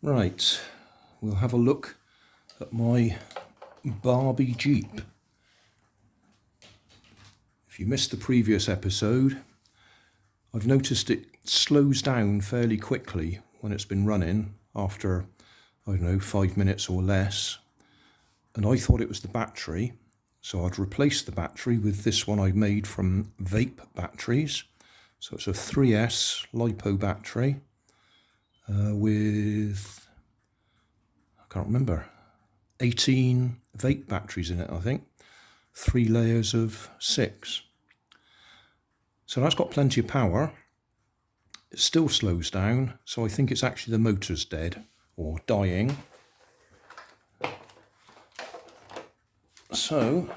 Right, we'll have a look at my Barbie Jeep. If you missed the previous episode, I've noticed it slows down fairly quickly when it's been running after, I don't know, 5 minutes or less. And I thought it was the battery, so I'd replaced the battery with this one I made from vape batteries. So it's a 3S LiPo battery with, I can't remember, 18 vape batteries in it, I think. 3 layers of 6. So that's got plenty of power. It still slows down, so I think it's actually the motor's dead or dying. So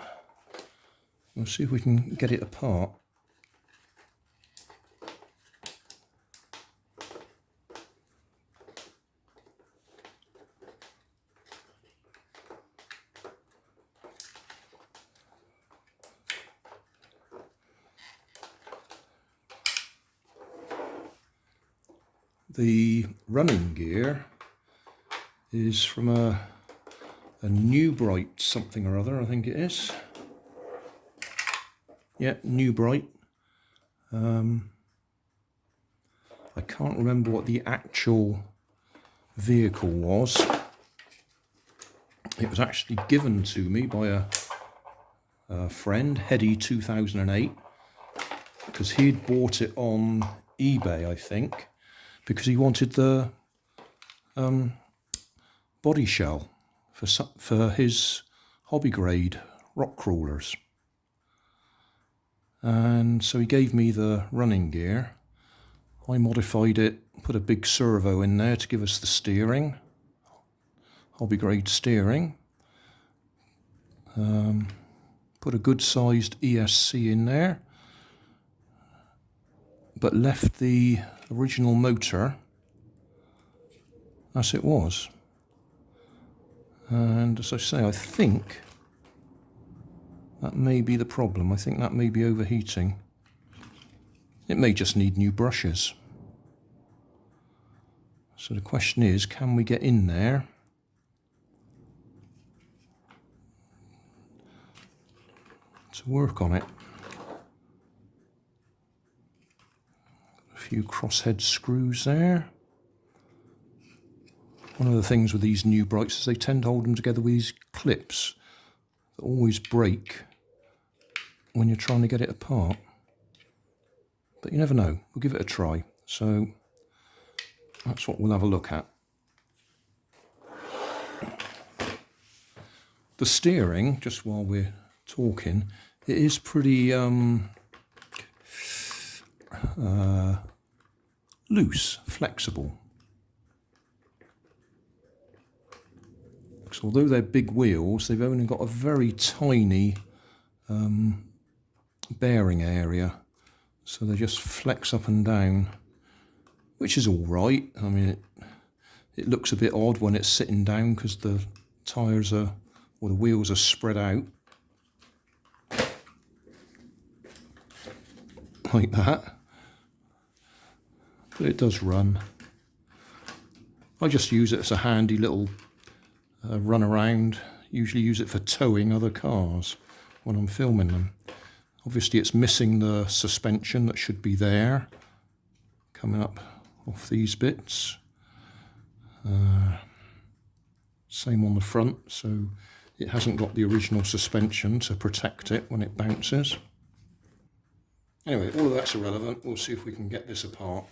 we'll see if we can get it apart. The running gear is from a GrandadIsAnOldMan something or other, I think it is. Yeah, GrandadIsAnOldMan. I can't remember what the actual vehicle was. It was actually given to me by a friend, Heady 2008, because he'd bought it on eBay, I think, because he wanted the body shell for his hobby grade rock crawlers. And so he gave me the running gear. I modified it, put a big servo in there to give us the steering, hobby grade steering. Put a good sized ESC in there, but left the original motor as it was. And as I say, I think that may be the problem. I think that may be overheating. It may just need new brushes. So the question is, can we get in there to work on it? A few crosshead screws there. One of the things with these GrandadIsAnOldMans is they tend to hold them together with these clips that always break when you're trying to get it apart. But you never know. We'll give it a try. So that's what we'll have a look at. The steering, just while we're talking, it is pretty loose, flexible. So although they're big wheels, they've only got a very tiny bearing area, so they just flex up and down, which is all right. I mean, it looks a bit odd when it's sitting down because the tyres are, or the wheels are spread out like that, but it does run. I just use it as a handy little run around. Usually use it for towing other cars when I'm filming them. Obviously it's missing the suspension that should be there, coming up off these bits. Same on the front, so it hasn't got the original suspension to protect it when it bounces. Anyway, all of that's irrelevant. We'll see if we can get this apart.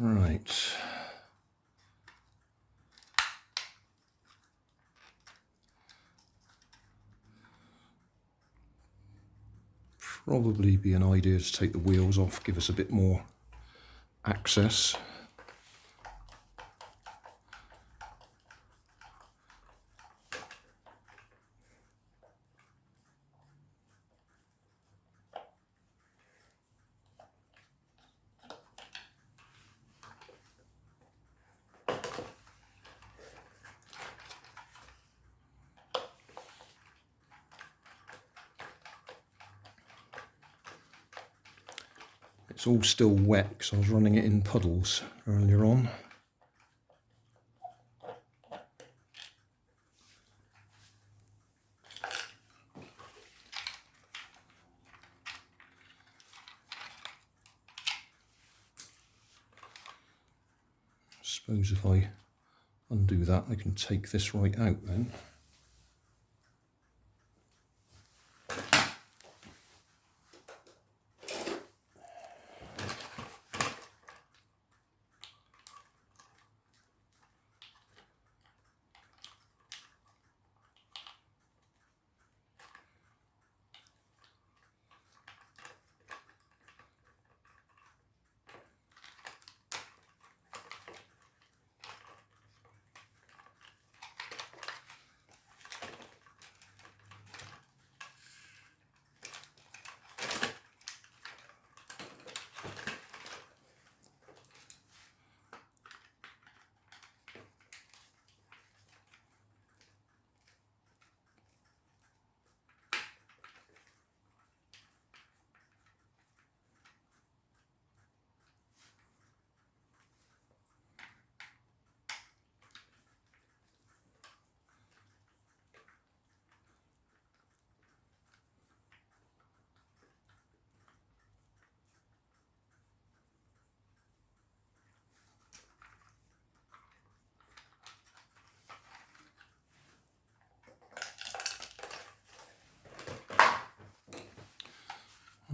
Right. Probably be an idea to take the wheels off, give us a bit more access. It's all still wet because I was running it in puddles earlier on. I suppose if I undo that, I can take this right out then.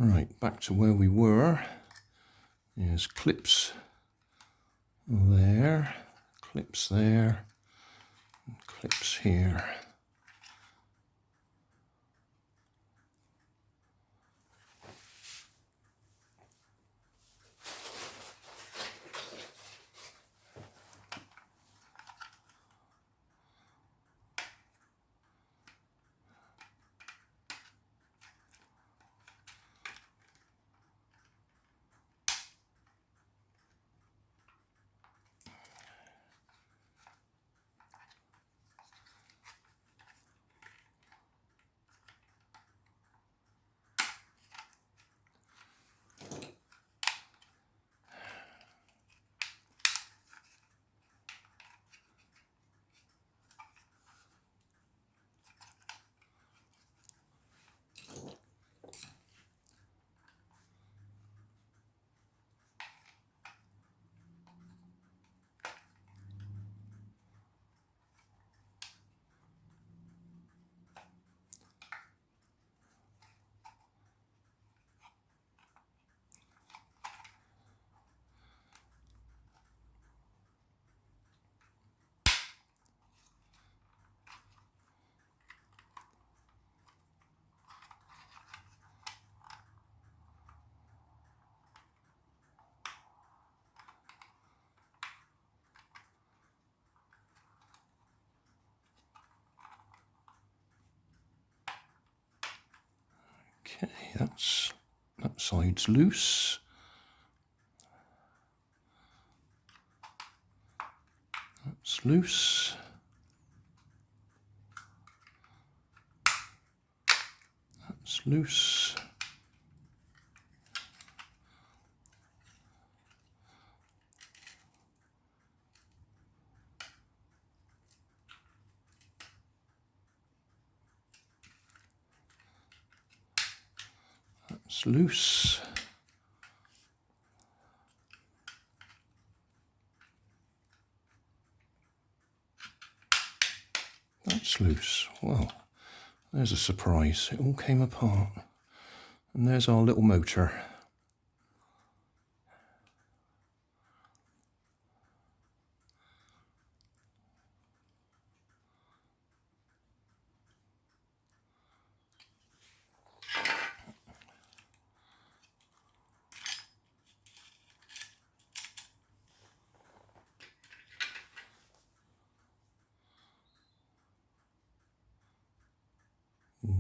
Right, back to where we were. There's clips there, clips there, and clips here. Okay, that side's loose. That's loose. That's loose. That's loose. That's loose. Well, there's a surprise. It all came apart. And there's our little motor.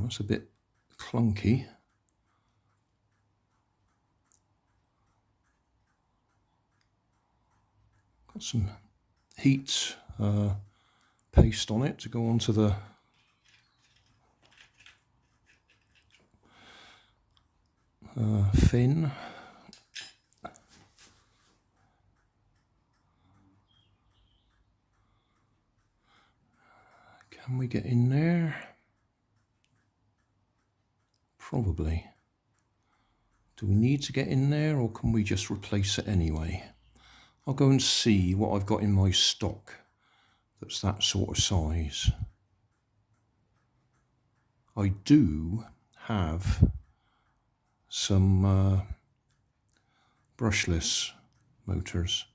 That's a bit clunky. Got some heat paste on it to go onto the fin. Can we get in there? Probably. Do we need to get in there, or can we just replace it anyway? I'll go and see what I've got in my stock that's that sort of size. I do have some brushless motors,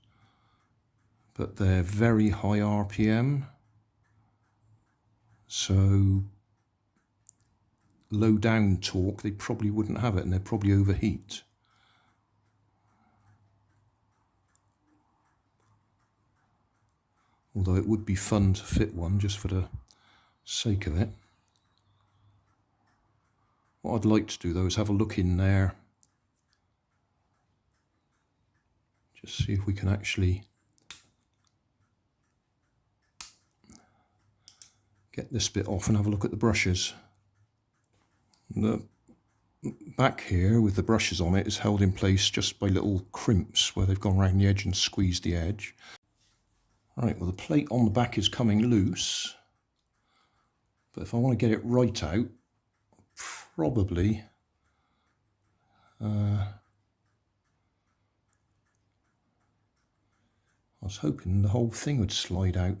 but they're very high RPM, so low down torque they probably wouldn't have it, and they'd probably overheat. Although it would be fun to fit one just for the sake of it. What I'd like to do though is have a look in there, just see if we can actually get this bit off and have a look at the brushes. The back here with the brushes on it is held in place just by little crimps where they've gone around the edge and squeezed the edge. Right, well the plate on the back is coming loose, but if I want to get it right out, probably I was hoping the whole thing would slide out.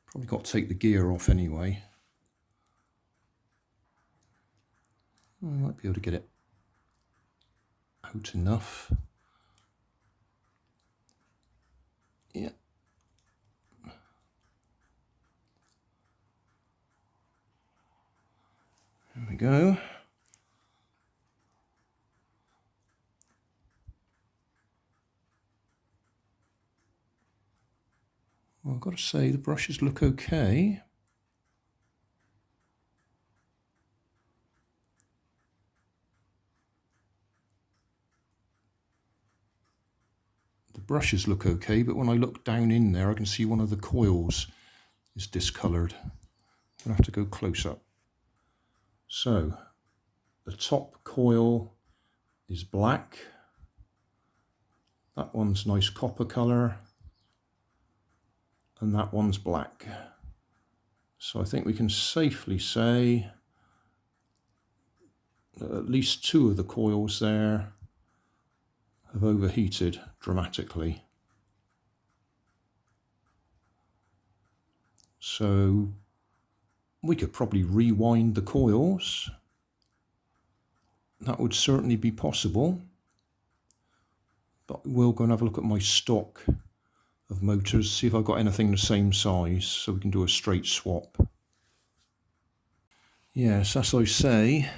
Probably got to take the gear off anyway. I might be able to get it out enough. Yeah. There we go. Well, I've got to say the brushes look okay. The brushes look okay, but when I look down in there, I can see one of the coils is discoloured. I'm going to have to go close up. So, the top coil is black. That one's nice copper colour. And that one's black. So I think we can safely say that at least two of the coils there have overheated dramatically. So we could probably rewind the coils. That would certainly be possible. But we'll go and have a look at my stock of motors, see if I've got anything the same size so we can do a straight swap. Yes, as I say,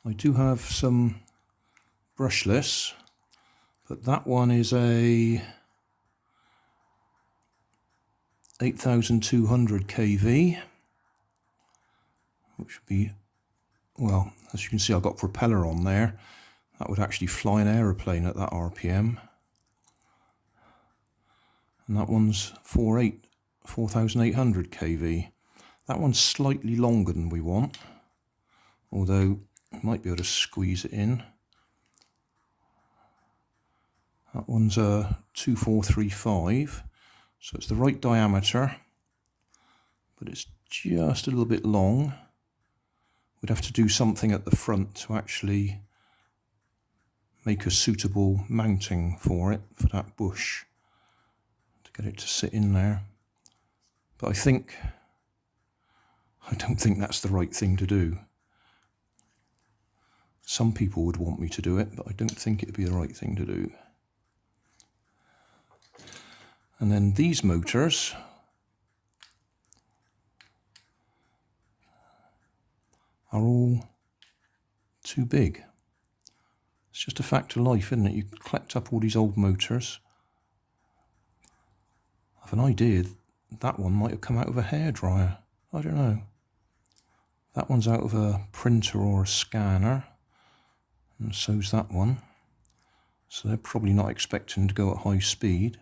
I do have some brushless, but that one is a 8200 kV, which would be, well, as you can see I've got propeller on there. That would actually fly an aeroplane at that RPM. And that one's 4800 kV. That one's slightly longer than we want, although I might be able to squeeze it in. That one's a 2435, so it's the right diameter, but it's just a little bit long. We'd have to do something at the front to actually make a suitable mounting for it, for that bush, to get it to sit in there. But I don't think that's the right thing to do. Some people would want me to do it, but I don't think it'd be the right thing to do. And then these motors are all too big. It's just a fact of life, isn't it? You collect up all these old motors. I have an idea that one might have come out of a hairdryer. I don't know. That one's out of a printer or a scanner, and so's that one. So they're probably not expecting to go at high speed,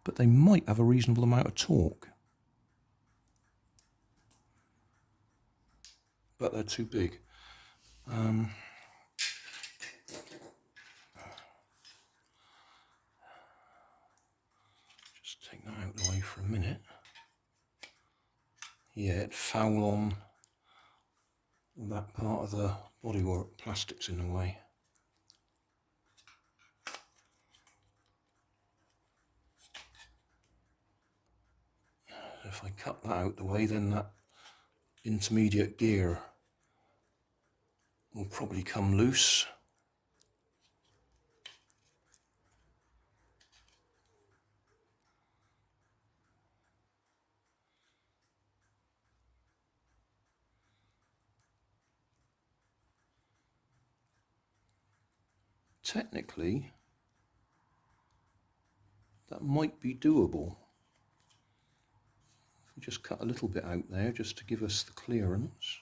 but they might have a reasonable amount of torque. But they're too big. Just take that out of the way for a minute. Yeah, it'd foul on that part of the bodywork. Plastic's in the way. If I cut that out the way, then that intermediate gear will probably come loose. Technically, that might be doable. If we just cut a little bit out there just to give us the clearance.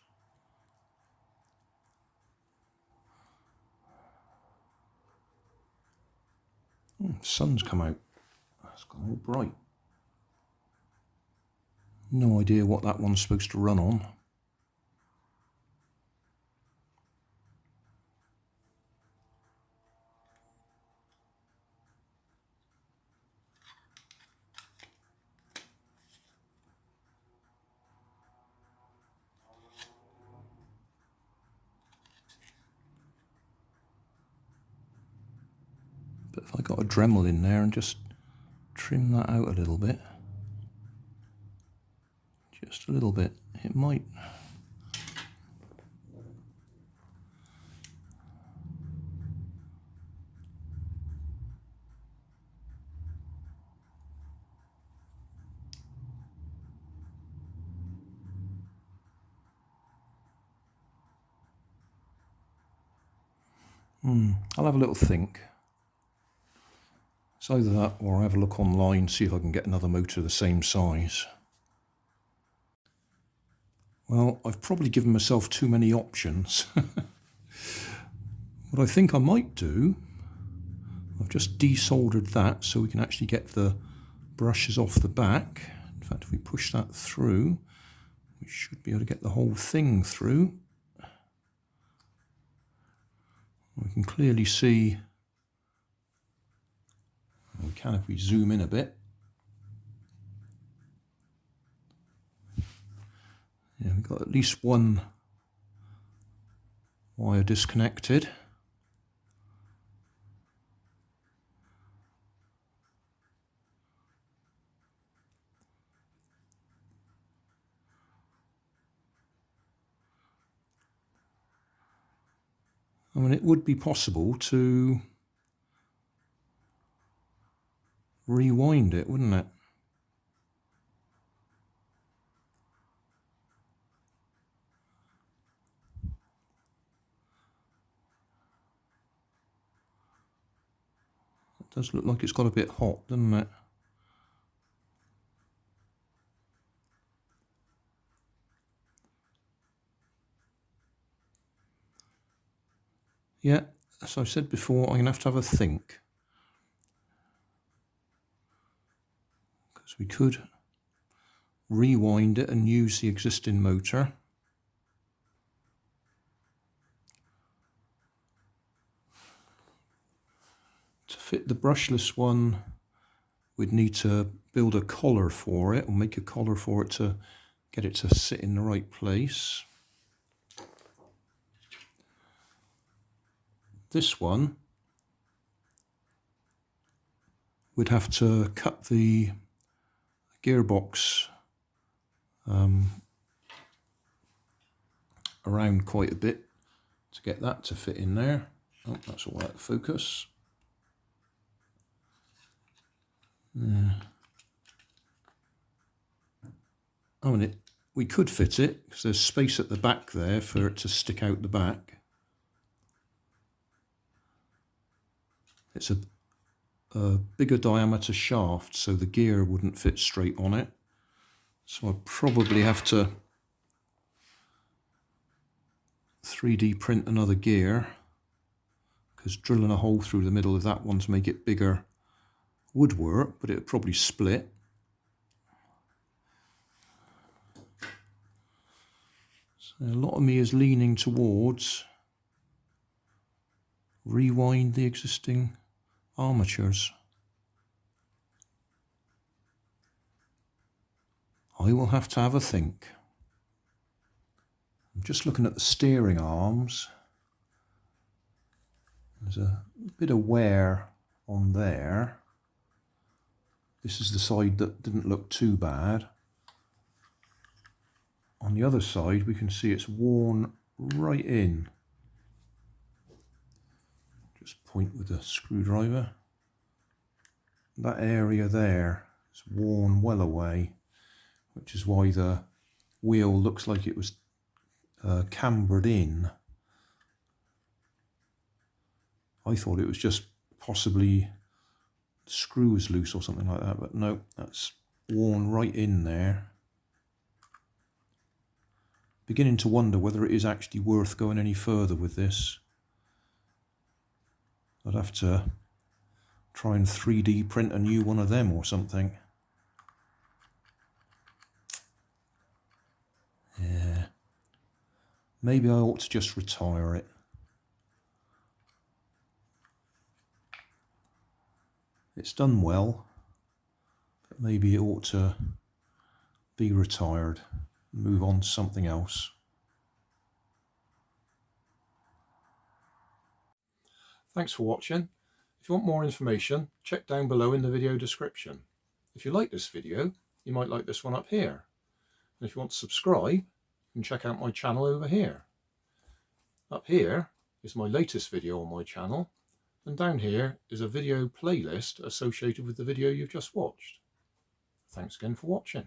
Sun's come out. It's gone all bright. No idea what that one's supposed to run on. But if I got a Dremel in there and just trim that out a little bit, just a little bit, it might. I'll have a little think. It's either that or I'll have a look online, see if I can get another motor the same size. Well, I've probably given myself too many options. What I think I might do, I've just desoldered that so we can actually get the brushes off the back. In fact, if we push that through, we should be able to get the whole thing through. We can clearly see, we can if we zoom in a bit. Yeah, we've got at least one wire disconnected. I mean, it would be possible to rewind it, wouldn't it? It does look like it's got a bit hot, doesn't it? Yeah, as I said before, I'm going to have a think. Because we could rewind it and use the existing motor. To fit the brushless one, we'd need to build a collar for it, or make a collar for it to get it to sit in the right place. This one, we'd have to cut the gearbox around quite a bit to get that to fit in there. Oh, that's all out of focus. Yeah. I mean, we could fit it because there's space at the back there for it to stick out the back. It's a a bigger diameter shaft so the gear wouldn't fit straight on it. So I'd probably have to 3D print another gear, because drilling a hole through the middle of that one to make it bigger would work, but it would probably split. So a lot of me is leaning towards rewind the existing armatures. I will have to have a think. I'm just looking at the steering arms. There's a bit of wear on there. This is the side that didn't look too bad. On the other side we can see it's worn right in. Just point with a screwdriver. That area there is worn well away, which is why the wheel looks like it was cambered in. I thought it was just possibly the screw was loose or something like that, but no, that's worn right in there. Beginning to wonder whether it is actually worth going any further with this. I'd have to try and 3D print a new one of them or something. Yeah. Maybe I ought to just retire it. It's done well, but maybe it ought to be retired and move on to something else. Thanks for watching. If you want more information, check down below in the video description. If you like this video, you might like this one up here. And if you want to subscribe, you can check out my channel over here. Up here is my latest video on my channel, and down here is a video playlist associated with the video you've just watched. Thanks again for watching.